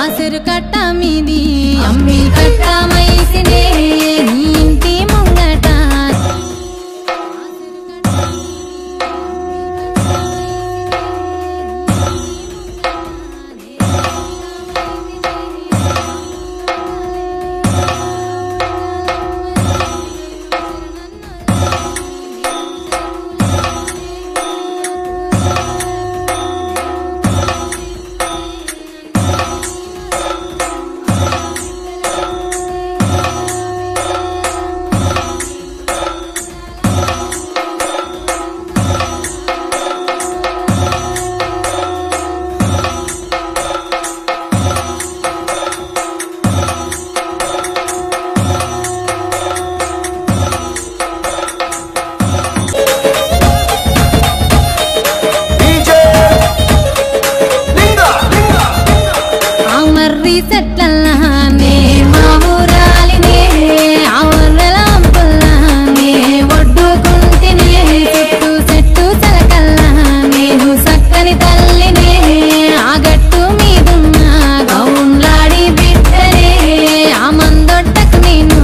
ఆసరు కట్ట మీది అమ్మి కట్ట మైసినే నీ ఇంటి ముంగట చెట్లనే మా ఊరాలినే ఆ ఊర్రలాంపుల్లానే ఒడ్డుకుంటినే చెట్టు చెట్టు చలకల్లా నేను సక్కని తల్లినే ఆ గట్టు మీదున్న గౌన్లాడి బిడ్డనే ఆ మందొట్టకు నేను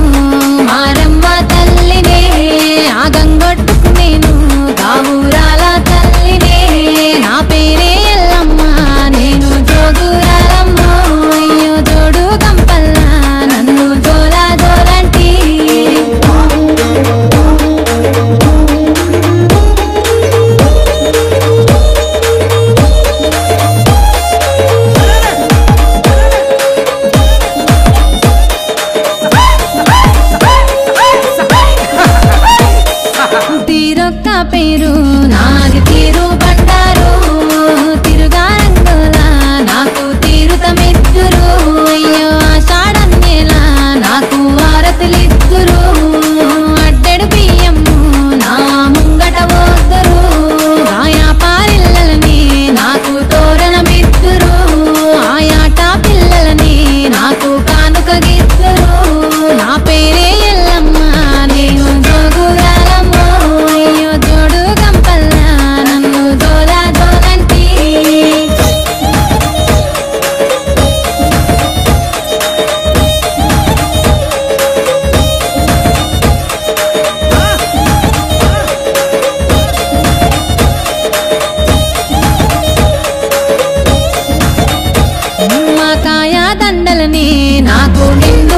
మారమ్మ తల్లినే ఆ గంగొట్టుకు నేను గావురాల తల్లినే నా పేరే ఎల్లమ్మ నేను జోగురాలమ్మ జోడు గంపల్లా నన్ను జోలా జోలంటి తీరొక్క పేరు నాది తీరు బండారు తిరుగా రంగులా నాకు తీరుతమిద్దురు అయ్యో ఆషాఢన్నేలా నాకు వారతులిద్దురు అడ్డెడు బియ్యము నా ముంగట పోద్దరు ఆయా పారిల్లలని నాకు తోరణమిద్దురు ఆయాట పిల్లలని నాకు కానుక గిద్దరు నా పేరే ఎల్లమ్మ నేను జోగురాలమ్మ అయ్యో జోడు గంపల్లా నన్ను జోలా జోలంటి మా కాయ దండలని నాకు నిండు